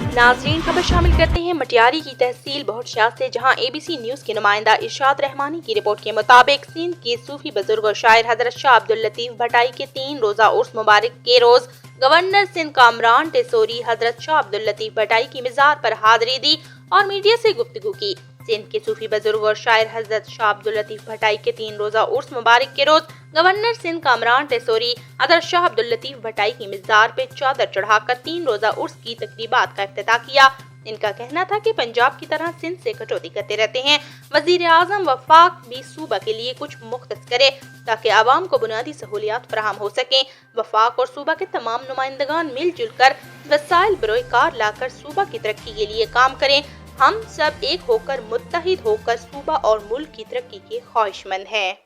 नाज़रीन, खबर शामिल करते हैं मटियारी की तहसील बहुतशाह से, जहां ABC न्यूज के नुमाइंदा इरशाद रहमानी की रिपोर्ट के मुताबिक सिंध के सूफी बुजुर्ग और शायर हजरत शाह अब्दुल लतीफ भटाई के 3 रोजा उर्स मुबारक के रोज गवर्नर सिंध कामरान टेसोरी हजरत शाह अब्दुल लतीफ भटाई की मज़ार पर हाजिरी दी और मीडिया से गुफ्तगू की। सिंध के सूफी बुजुर्ग और शायर हजरत शाह अब्दुल लतीफ भटाई के 3 रोजा उर्स मुबारक के रोज गवर्नर सिंध कामरान टेसोरी हजरत शाह अब्दुल लतीफ भटाई की मज़ार पे चादर चढ़ाकर 3 रोजा उर्स की तकरीबात का इफ्तिताह किया। इनका कहना था कि पंजाब की तरह सिंध से कटौती करते रहते हैं। वजीर आजम वफाक भी सूबा के लिए कुछ मुख्तस करे ताकि आवाम को बुनियादी सहूलियात फराहम हो सकें। वफाक और सूबा के तमाम नुमाइंदगान मिलजुल कर वसाइल बरोकार लाकर सूबा की तरक्की के लिए काम करें। हम सब एक होकर मुत्तहिद होकर सूबा और मुल्क की तरक्की के ख्वाहिशमंद हैं।